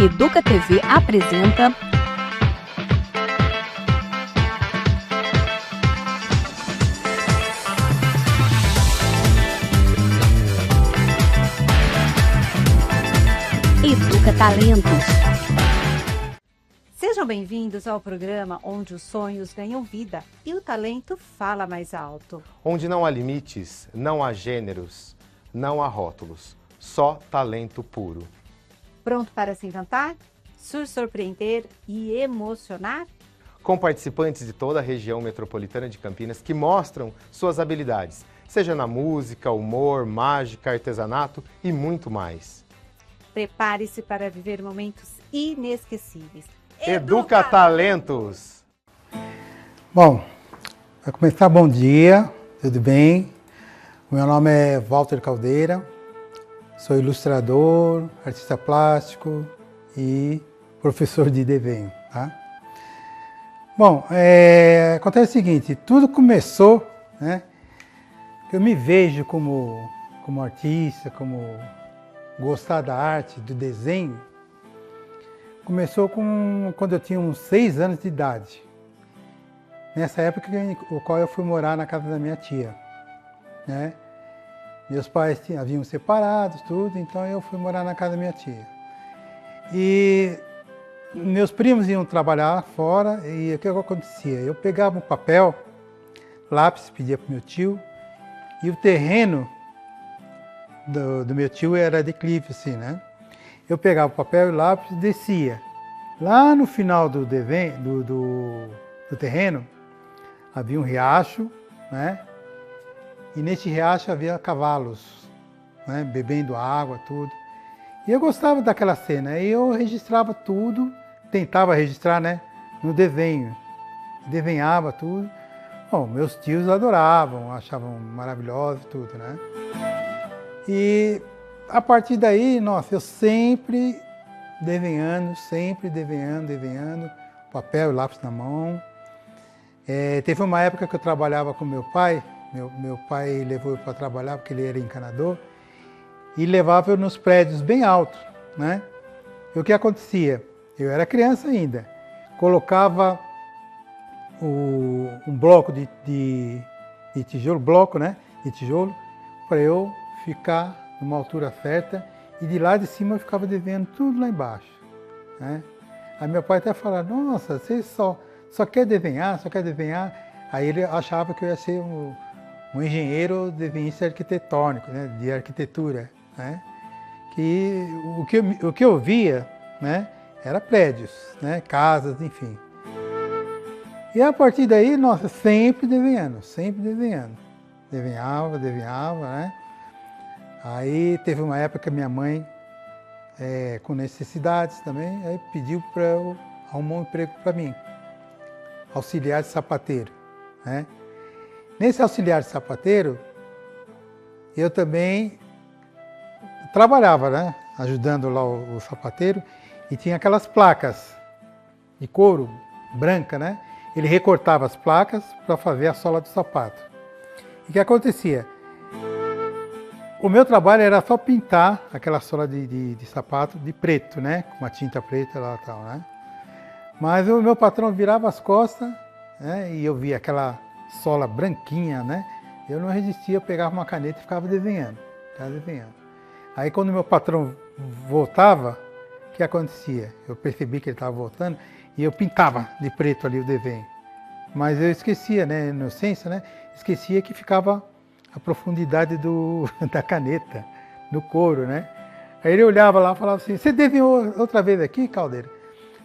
Educa TV apresenta Educa Talentos. Sejam bem-vindos ao programa onde os sonhos ganham vida e o talento fala mais alto. Onde não há limites, não há gêneros, não há rótulos, só talento puro. Pronto para se encantar, surpreender e emocionar? Com participantes de toda a região metropolitana de Campinas que mostram suas habilidades, seja na música, humor, mágica, artesanato e muito mais. Prepare-se para viver momentos inesquecíveis. Educa Talentos! Bom, para começar, bom dia, tudo bem? Meu nome é Walter Caldeira, sou ilustrador, artista plástico e professor de desenho, tá? Bom, acontece o seguinte, tudo começou, né? Eu me vejo como artista, como gostar da arte, do desenho. Começou quando eu tinha uns 6 anos de idade. Nessa época o qual eu fui morar na casa da minha tia, né? Meus pais haviam separados, tudo, então eu fui morar na casa da minha tia. E meus primos iam trabalhar fora e o que acontecia? Eu pegava um papel, lápis, pedia para o meu tio, e o terreno do meu tio era declive, assim, né? Eu pegava o papel e lápis e descia. Lá no final do terreno havia um riacho, né? E nesse riacho havia cavalos, né? Bebendo água, tudo. E eu gostava daquela cena. E eu registrava tudo, tentava registrar, né? No desenho. Desenhava tudo. Bom, meus tios adoravam, achavam maravilhoso tudo, né? E a partir daí, nossa, eu sempre desenhando, papel e lápis na mão. Teve uma época que eu trabalhava com meu pai, meu pai levou eu para trabalhar porque ele era encanador, e levava eu nos prédios bem altos, né? E o que acontecia? Eu era criança ainda, colocava um bloco de tijolo, né? De tijolo, para eu ficar numa altura certa, e de lá de cima eu ficava desenhando tudo lá embaixo, né? Aí meu pai até falava, nossa, você só quer desenhar, Aí ele achava que eu ia ser um engenheiro desenhista arquitetônico, né? De arquitetura, né? Que o que eu via, né? Era prédios, né? Casas, enfim. E a partir daí, nossa, sempre desenhando. Desenhava, né? Aí teve uma época que minha mãe, com necessidades também, aí pediu para eu arrumar um emprego para mim, auxiliar de sapateiro, né? Nesse auxiliar de sapateiro, eu também trabalhava, né? Ajudando lá o sapateiro, e tinha aquelas placas de couro branca, né? Ele recortava as placas para fazer a sola do sapato. E o que acontecia? O meu trabalho era só pintar aquela sola de sapato de preto, né? Com uma tinta preta lá e tal, né? Mas o meu patrão virava as costas, né? E eu via aquela sola branquinha, né? Eu não resistia, eu pegava uma caneta e ficava desenhando. Aí quando o meu patrão voltava, o que acontecia? Eu percebi que ele estava voltando e eu pintava de preto ali o desenho. Mas eu esquecia, né? Inocência, né? Esquecia que ficava a profundidade da caneta, no couro, né? Aí ele olhava lá e falava assim, você desenhou outra vez aqui, Caldeira?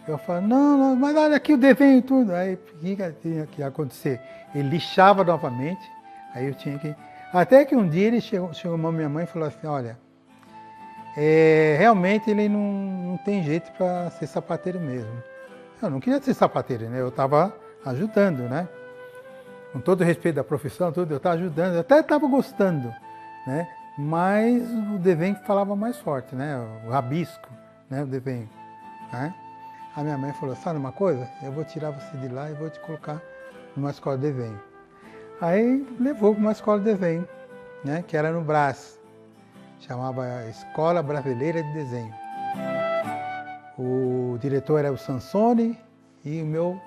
Eu falava, não, mas olha aqui o desenho e tudo. Aí o que tinha que acontecer? Ele lixava novamente, aí eu tinha que... Até que um dia ele chegou a minha mãe e falou assim, olha, realmente ele não tem jeito para ser sapateiro mesmo. Eu não queria ser sapateiro, né? Eu estava ajudando, né? Com todo o respeito da profissão, tudo, eu estava ajudando, eu até estava gostando, né? Mas o desenho falava mais forte, né? O rabisco, né? O desenho, né? A minha mãe falou, sabe uma coisa? Eu vou tirar você de lá e vou te colocar numa escola de desenho. Aí levou para uma escola de desenho, né? Que era no Brás, chamava Escola Brasileira de Desenho. O diretor era o Sansone e o meu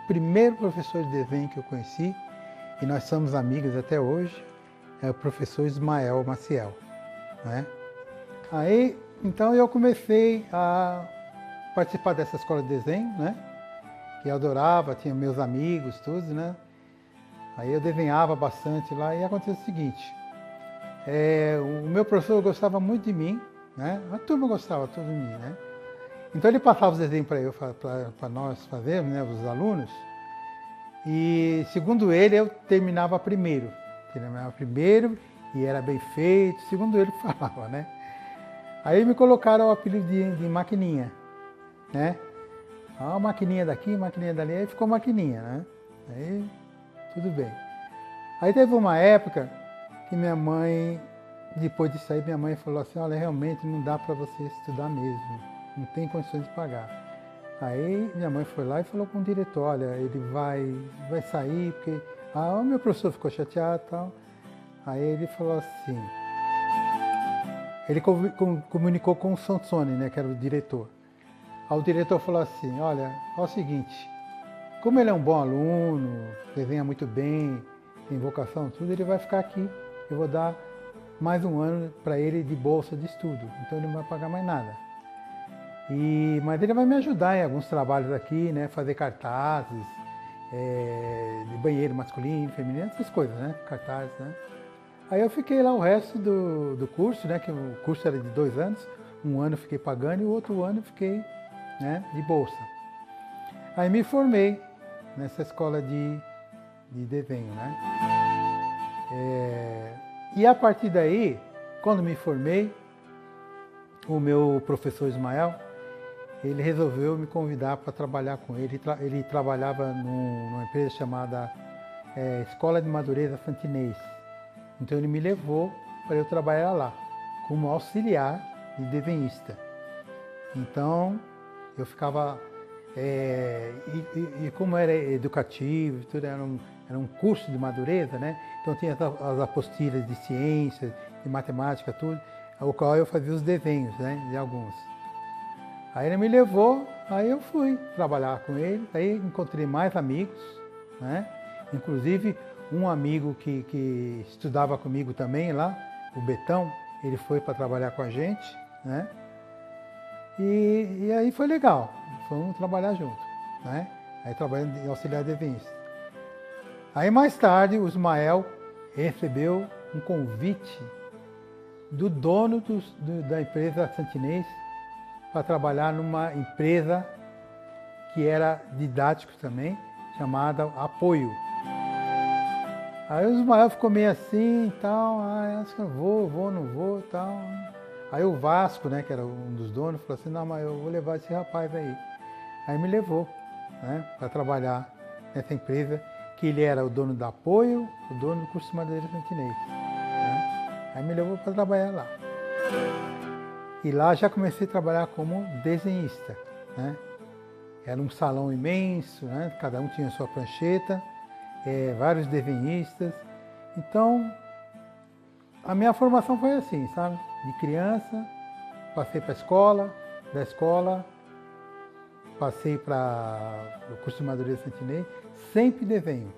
primeiro professor de desenho que eu conheci, e nós somos amigos até hoje, é o professor Ismael Maciel, né? Aí, então eu comecei a participar dessa escola de desenho, né? Que eu adorava, tinha meus amigos, tudo, né? Aí eu desenhava bastante lá e aconteceu o seguinte, o meu professor gostava muito de mim, né? A turma gostava toda de mim, né? Então ele passava os desenhos para nós fazermos, né, os alunos, e segundo ele eu terminava primeiro e era bem feito, segundo ele falava, né? Aí me colocaram o apelido de maquininha, né? Ah, maquininha daqui, maquininha dali, aí ficou maquininha, né? Aí tudo bem. Aí teve uma época que minha mãe, depois disso aí, minha mãe falou assim, olha, realmente não dá para você estudar mesmo. Não tem condições de pagar. Aí minha mãe foi lá e falou com o diretor, olha, ele vai sair, porque o meu professor ficou chateado e tal. Aí ele falou assim, ele comunicou com o Sansone, né, que era o diretor. Aí o diretor falou assim, olha, é o seguinte, como ele é um bom aluno, desenha muito bem, tem vocação, tudo, ele vai ficar aqui. Eu vou dar mais um ano para ele de bolsa de estudo, então ele não vai pagar mais nada. Mas ele vai me ajudar em alguns trabalhos aqui, né? Fazer cartazes, de banheiro masculino, feminino, essas coisas, né? Cartazes, né? Aí eu fiquei lá o resto do curso, né? Que o curso era de 2 anos, um ano eu fiquei pagando e o outro ano eu fiquei, né, de bolsa. Aí me formei nessa escola de desenho, né? E a partir daí, quando me formei, o meu professor Ismael, ele resolveu me convidar para trabalhar com ele. Ele trabalhava numa empresa chamada Escola de Madureza Fantinês. Então ele me levou para eu trabalhar lá, como auxiliar de desenhista. Então eu ficava, e como era educativo, tudo era um curso de madureza, né? Então tinha as apostilas de ciências, de matemática, tudo, ao qual eu fazia os desenhos, né, de alguns. Aí ele me levou, aí eu fui trabalhar com ele, aí encontrei mais amigos, né? Inclusive um amigo que estudava comigo também lá, o Betão, ele foi para trabalhar com a gente, né? E aí foi legal, fomos trabalhar junto, né? Aí trabalhando de auxiliar desenhista. Aí mais tarde o Ismael recebeu um convite do dono da empresa Santinês para trabalhar numa empresa que era didático também, chamada Apoio. Aí o Ismael ficou meio assim e tal, acho que eu vou, não vou e tal. Aí o Vasco, né, que era um dos donos, falou assim, não, mas eu vou levar esse rapaz aí. Aí me levou, né, para trabalhar nessa empresa, que ele era o dono da Apoio, o dono do curso de Madureza Santinês, né? Aí me levou para trabalhar lá. E lá já comecei a trabalhar como desenhista, né? Era um salão imenso, né? Cada um tinha sua prancheta, vários desenhistas. Então, a minha formação foi assim, sabe? De criança, passei para a escola, da escola, passei para o curso de Madureza Santinês, sempre desenho,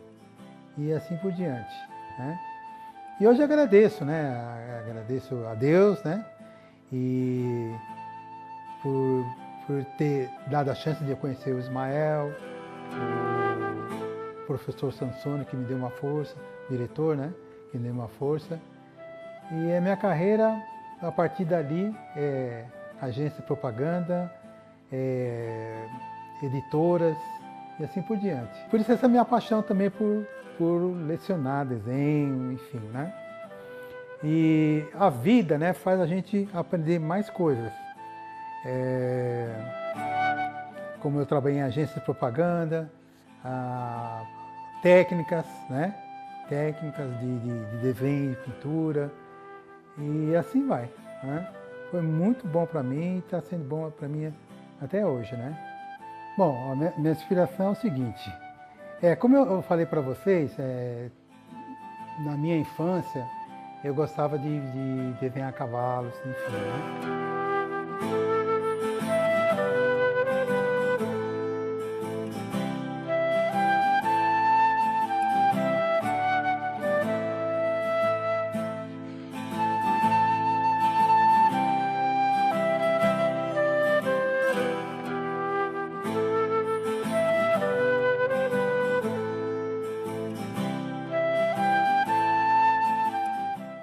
e assim por diante, né? E hoje agradeço, né? Agradeço a Deus, né? E por ter dado a chance de eu conhecer o Ismael, o professor Sansone, que me deu uma força, o diretor, né? Que me deu uma força. E a minha carreira, a partir dali, agência de propaganda, editoras e assim por diante. Por isso essa minha paixão também por lecionar desenho, enfim, né? E a vida, né, faz a gente aprender mais coisas. Como eu trabalhei em agência de propaganda, técnicas, né? Técnicas de desenho, de pintura, e assim vai, né? Foi muito bom para mim e está sendo bom para mim até hoje, né? Bom, a minha inspiração é o seguinte, como eu falei para vocês, na minha infância, eu gostava de desenhar cavalos, enfim, né?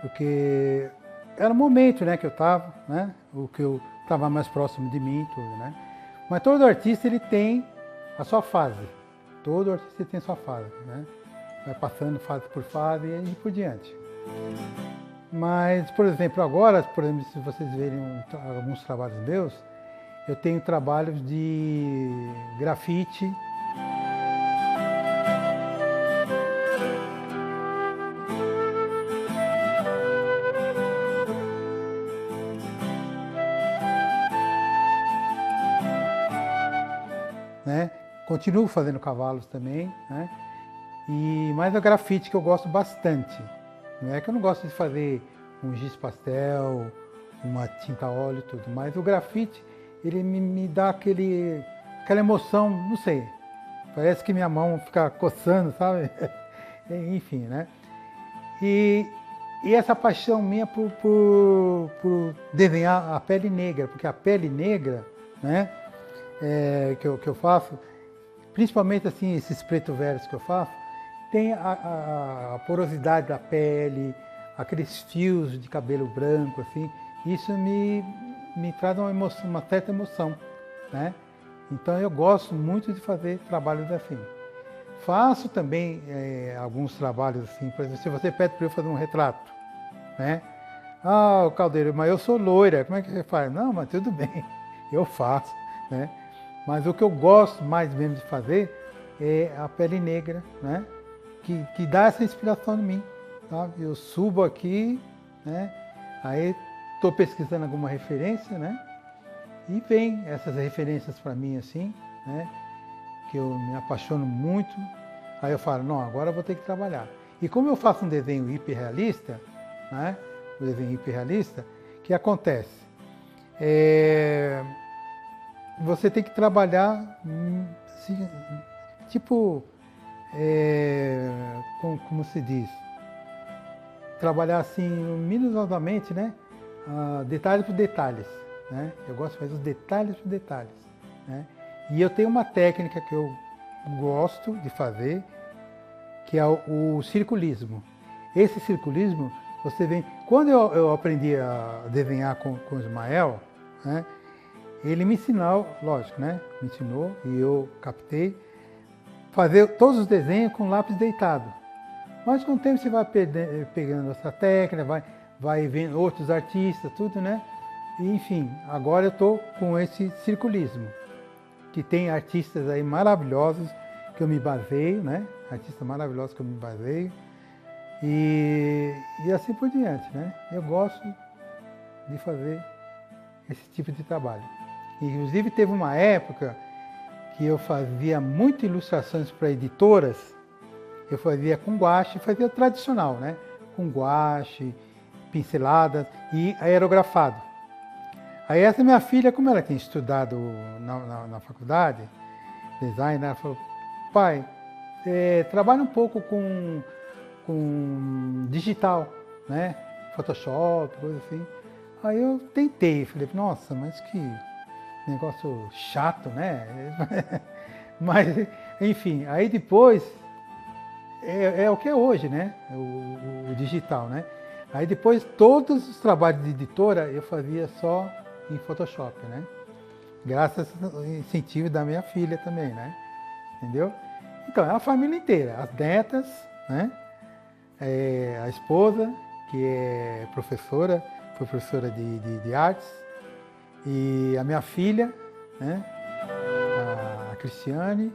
Porque era o momento, né, que eu estava, né, o que eu estava mais próximo de mim, tudo, né. Mas todo artista ele tem a sua fase, todo artista tem a sua fase, né, vai passando fase por fase e aí por diante. Mas, por exemplo, agora, se vocês verem alguns trabalhos meus, eu tenho trabalhos de grafite, né? Continuo fazendo cavalos também, né? Mas é grafite que eu gosto bastante. Não é que eu não gosto de fazer um giz pastel, uma tinta a óleo e tudo, mas o grafite, ele me dá aquela emoção, não sei, parece que minha mão fica coçando, sabe? Enfim, né? E essa paixão minha por desenhar a pele negra, porque a pele negra, né, que eu faço, principalmente assim, esses preto velhos que eu faço, tem a porosidade da pele, aqueles fios de cabelo branco, assim, isso me traz uma emoção, uma certa emoção, né? Então eu gosto muito de fazer trabalhos assim. Faço também alguns trabalhos assim, por exemplo, se você pede para eu fazer um retrato, né? Ah, Caldeiro, mas eu sou loira, como é que você faz? Não, mas tudo bem, eu faço, né? Mas o que eu gosto mais mesmo de fazer é a pele negra, né? Que dá essa inspiração em mim, sabe? Eu subo aqui, né? Aí estou pesquisando alguma referência, né? E vem essas referências para mim assim, né? Que eu me apaixono muito. Aí eu falo, não, agora eu vou ter que trabalhar. E como eu faço um desenho hiperrealista, né? O desenho hiperrealista, o que acontece? Você tem que trabalhar, assim, tipo, como se diz? Trabalhar assim, minuciosamente, né? Detalhe por detalhes, né? Eu gosto de fazer os detalhes por detalhes, né? E eu tenho uma técnica que eu gosto de fazer, que é o circulismo. Esse circulismo, você vê, quando eu aprendi a desenhar com o Ismael, né? Ele me ensinou, lógico, né? Me ensinou e eu captei, fazer todos os desenhos com lápis deitado. Mas com o tempo você vai pegando essa técnica, vai vendo outros artistas, tudo, né? E, enfim, agora eu estou com esse circulismo, que tem artistas aí maravilhosos que eu me baseio, né? Artistas maravilhosos que eu me baseio. E assim por diante, né? Eu gosto de fazer esse tipo de trabalho. Inclusive teve uma época que eu fazia muitas ilustrações para editoras, eu fazia com guache, fazia tradicional, né? Com guache, pinceladas e aerografado. Aí essa minha filha, como ela tinha estudado na faculdade, design, ela falou, pai, trabalha um pouco com digital, né? Photoshop, coisa assim. Aí eu tentei, falei, nossa, mas que negócio chato, né? Mas, enfim, aí depois, é o que é hoje, né? O digital, né? Aí depois, todos os trabalhos de editora eu fazia só em Photoshop, né? Graças ao incentivo da minha filha também, né? Entendeu? Então, é a família inteira, as netas, né? A esposa, que é professora, foi professora de artes, e a minha filha, né? A Cristiane,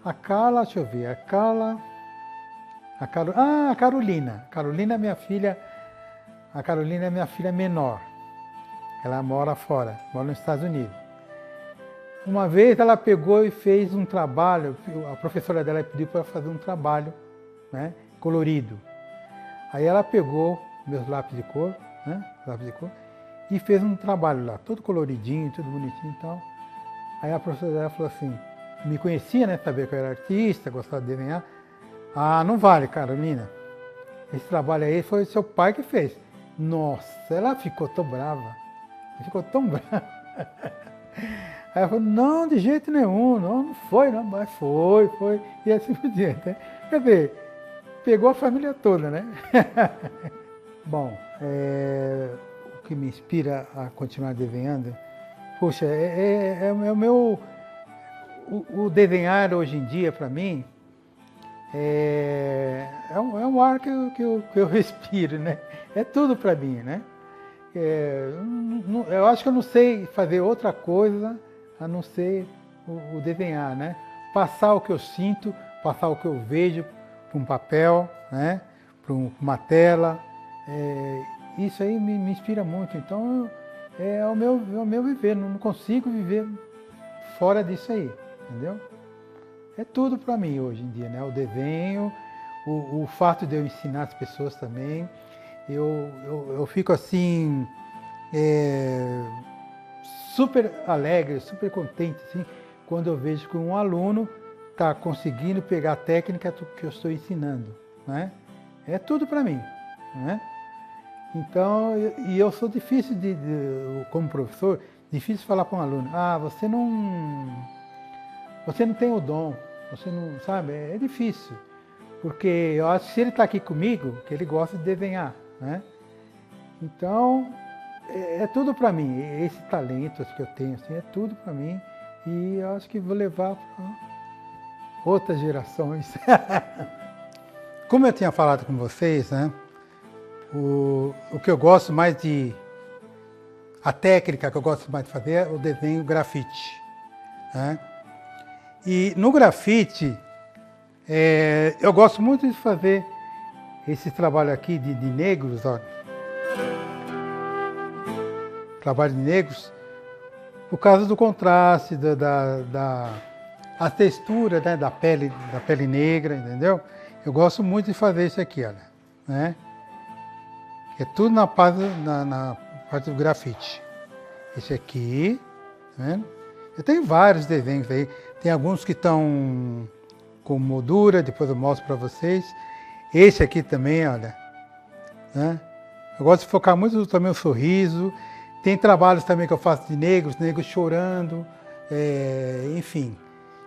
a Carla, deixa eu ver, a Carolina. Carolina é minha filha, a Carolina é minha filha menor. Ela mora fora, mora nos Estados Unidos. Uma vez ela pegou e fez um trabalho, a professora dela pediu para fazer um trabalho, né, colorido. Aí ela pegou meus lápis de cor, né, e fez um trabalho lá, todo coloridinho, tudo bonitinho e tal. Aí a professora dela falou assim, me conhecia, né, sabia que eu era artista, gostava de desenhar. Ah, não vale, Carolina. Esse trabalho aí foi seu pai que fez. Nossa, ela ficou tão brava. Ficou tão brava. Aí ela falou, não, de jeito nenhum, não foi, não, mas foi. E assim por diante. Né? Quer dizer, pegou a família toda, né? Bom, o que me inspira a continuar desenhando, poxa, é o meu... O desenhar hoje em dia, para mim, é um ar que eu respiro, né? É tudo para mim, né? Eu acho que eu não sei fazer outra coisa a não ser o desenhar, né? Passar o que eu sinto, passar o que eu vejo para um papel, né? Para uma tela. Isso aí me inspira muito. Então, é o meu viver. Não consigo viver fora disso aí, entendeu? É tudo para mim hoje em dia, né? O desenho, o fato de eu ensinar as pessoas também. Eu fico assim, super alegre, super contente, assim, quando eu vejo que um aluno está conseguindo pegar a técnica que eu estou ensinando, né? É tudo para mim, né? Então, eu sou difícil como professor, difícil falar para um aluno, você não tem o dom, você não sabe, é difícil. Porque eu acho que se ele está aqui comigo, que ele gosta de desenhar, né? Então, é tudo para mim. Esse talento que eu tenho, assim, é tudo para mim. E eu acho que vou levar para outras gerações. Como eu tinha falado com vocês, né? O que eu gosto mais a técnica que eu gosto mais de fazer é o desenho grafite, né? E no grafite, eu gosto muito de fazer esse trabalho aqui de negros, ó. Trabalho de negros, por causa do contraste, a textura, né, da pele negra, entendeu? Eu gosto muito de fazer isso aqui, olha, né? É tudo na parte do grafite. Esse aqui, tá vendo? Eu tenho vários desenhos aí. Tem alguns que estão com moldura, depois eu mostro para vocês. Esse aqui também, olha, né? Eu gosto de focar muito também no sorriso. Tem trabalhos também que eu faço de negros chorando, enfim,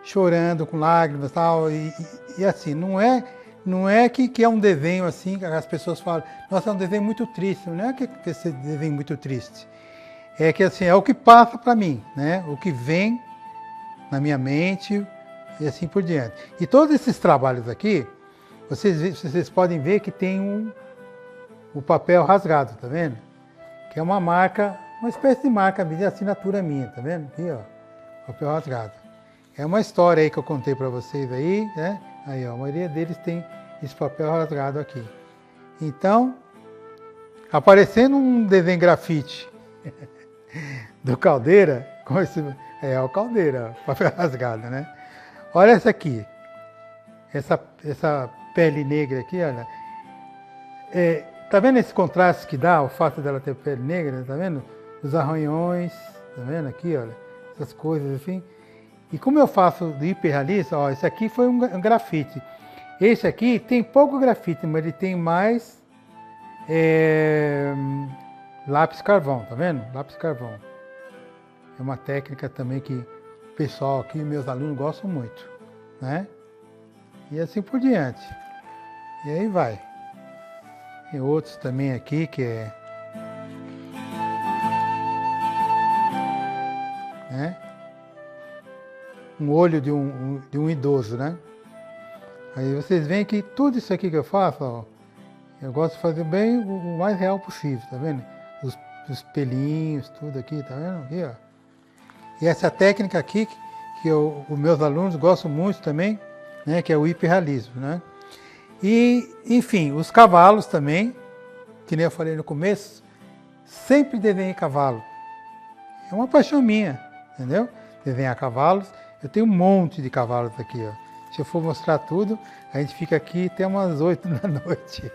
chorando com lágrimas e tal. E assim, não é que é um desenho assim, que as pessoas falam, nossa, é um desenho muito triste. Não é que esse desenho é muito triste. É que assim, é o que passa para mim, né? O que vem na minha mente e assim por diante. E todos esses trabalhos aqui, vocês podem ver que tem o papel rasgado, tá vendo? Que é uma marca, uma espécie de marca de assinatura minha, tá vendo? Aqui, ó, papel rasgado. É uma história aí que eu contei para vocês aí, né? Aí, ó, a maioria deles tem esse papel rasgado aqui. Então, aparecendo um desenho grafite do Caldeira, com esse, o Caldeira, papel rasgado, né? Olha essa aqui, essa pele negra aqui, olha. Tá vendo esse contraste que dá, o fato dela ter pele negra, tá vendo? Os arranhões, tá vendo aqui, olha, essas coisas assim. E como eu faço de hiperrealista, ó, esse aqui foi um grafite. Esse aqui tem pouco grafite, mas ele tem mais lápis carvão, tá vendo? Lápis carvão. É uma técnica também que o pessoal aqui, meus alunos, gostam muito, né? E assim por diante. E aí vai. Tem outros também aqui que né? Um olho de um idoso, né? Aí vocês veem que tudo isso aqui que eu faço, ó, eu gosto de fazer bem o mais real possível, tá vendo? Os pelinhos, tudo aqui, tá vendo? Aqui, ó. E essa técnica aqui, que os meus alunos gostam muito também, né? Que é o hiperrealismo, né? E, enfim, os cavalos também, que nem eu falei no começo, sempre desenhei cavalo. É uma paixão minha, entendeu? Desenhar cavalos. Eu tenho um monte de cavalos aqui, ó. Se eu for mostrar tudo, a gente fica aqui até umas 8 da noite.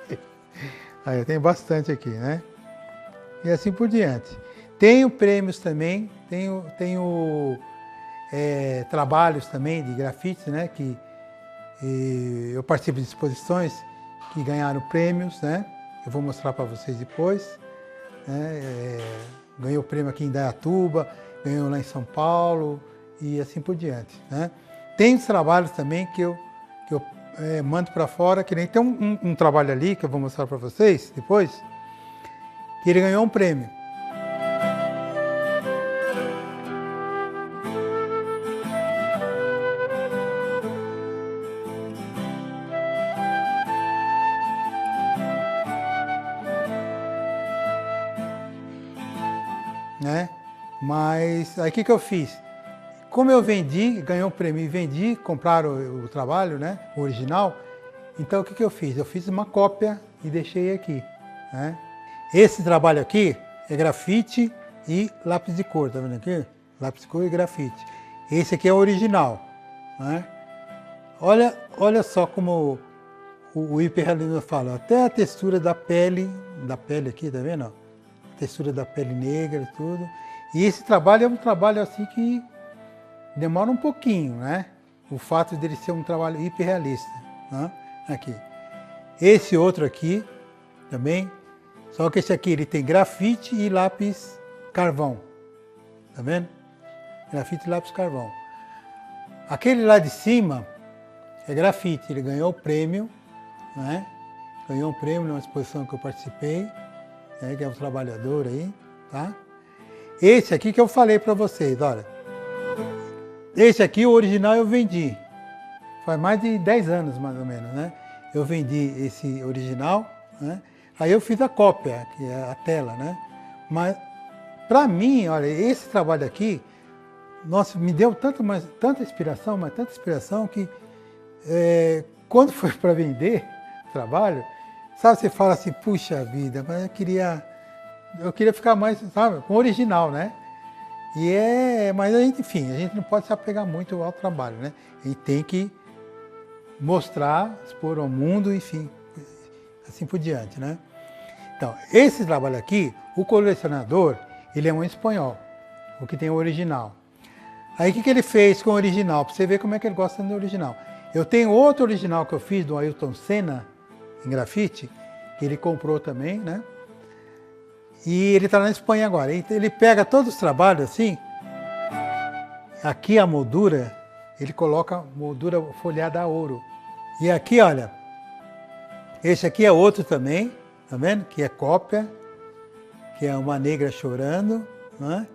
Aí eu tenho bastante aqui, né? E assim por diante. Tenho prêmios também, tenho trabalhos também de grafite, né? Que eu participo de exposições que ganharam prêmios, né? Eu vou mostrar para vocês depois. Né? Ganhou prêmio aqui em Indaiatuba, ganhou lá em São Paulo e assim por diante, né? Tem os trabalhos também que eu mando para fora, que nem tem um trabalho ali que eu vou mostrar para vocês depois, que ele ganhou um prêmio. Né? Mas aí o que eu fiz? Como eu vendi, ganhei um prêmio e vendi, compraram o trabalho, né, o original, então o que eu fiz? Eu fiz uma cópia e deixei aqui. Né? Esse trabalho aqui é grafite e lápis de cor, tá vendo aqui? Lápis de cor e grafite. Esse aqui é o original. Né? Olha só como o hiperrealismo fala, até a textura da pele aqui, tá vendo? A textura da pele negra e tudo. E esse trabalho é um trabalho assim que demora um pouquinho, né? O fato dele ser um trabalho hiperrealista, né? Aqui. Esse outro aqui também, só que esse aqui ele tem grafite e lápis carvão, tá vendo? Grafite e lápis carvão. Aquele lá de cima é grafite, ele ganhou o prêmio, né? Ganhou um prêmio numa exposição que eu participei, né? Que é o trabalhador aí, tá? Esse aqui que eu falei para vocês, olha. Esse aqui, o original, eu vendi. Faz mais de 10 anos, mais ou menos, né? Eu vendi esse original, né? Aí eu fiz a cópia, que é a tela, né? Mas, para mim, olha, esse trabalho aqui, nossa, me deu tanta inspiração, mas tanta inspiração que quando foi para vender o trabalho, sabe, você fala assim, puxa vida, mas eu queria ficar mais, sabe, com o original, né? Mas a gente, enfim, a gente não pode se apegar muito ao trabalho, né? A gente tem que mostrar, expor ao mundo, enfim, assim por diante, né? Então, esse trabalho aqui, o colecionador, ele é um espanhol, o que tem o original. Aí o que ele fez com o original? Para você ver como é que ele gosta do original. Eu tenho outro original que eu fiz do Ayrton Senna, em grafite, que ele comprou também, né? E ele está na Espanha agora. Ele pega todos os trabalhos assim, aqui a moldura, ele coloca moldura folhada a ouro. E aqui, olha, esse aqui é outro também, tá vendo? Que é cópia, que é uma negra chorando, né?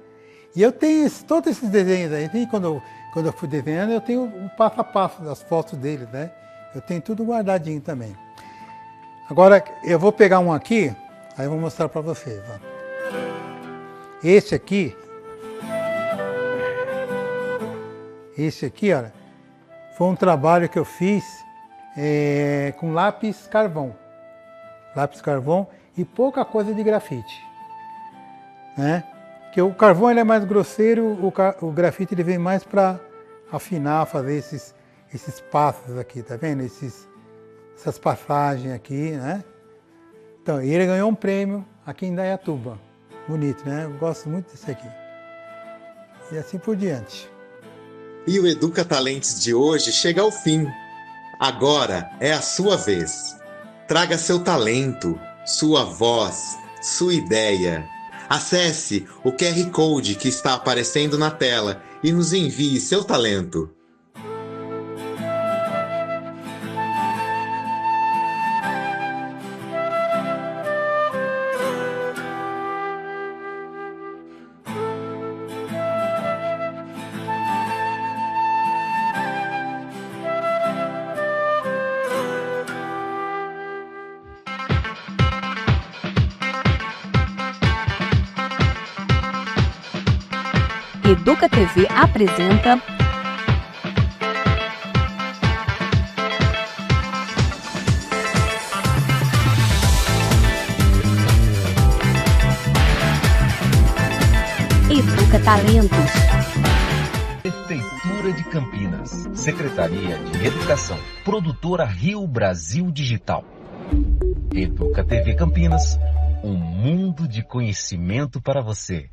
E eu tenho todos esses desenhos aí. Quando eu fui desenhando, eu tenho o passo a passo das fotos dele, né? Eu tenho tudo guardadinho também. Agora, eu vou pegar um aqui, aí eu vou mostrar para vocês. Ó. Esse aqui, olha, foi um trabalho que eu fiz com lápis carvão. Lápis carvão e pouca coisa de grafite. Né? Porque o carvão ele é mais grosseiro, o grafite ele vem mais para afinar, fazer esses passos aqui, tá vendo? Essas passagens aqui, né? Então, ele ganhou um prêmio aqui em Indaiatuba. Bonito, né? Eu gosto muito desse aqui. E assim por diante. E o Educa Talentos de hoje chega ao fim. Agora é a sua vez. Traga seu talento, sua voz, sua ideia. Acesse o QR Code que está aparecendo na tela e nos envie seu talento. Educa TV apresenta Educa Talentos. Prefeitura de Campinas, Secretaria de Educação, Produtora Rio Brasil Digital. Educa TV Campinas, um mundo de conhecimento para você.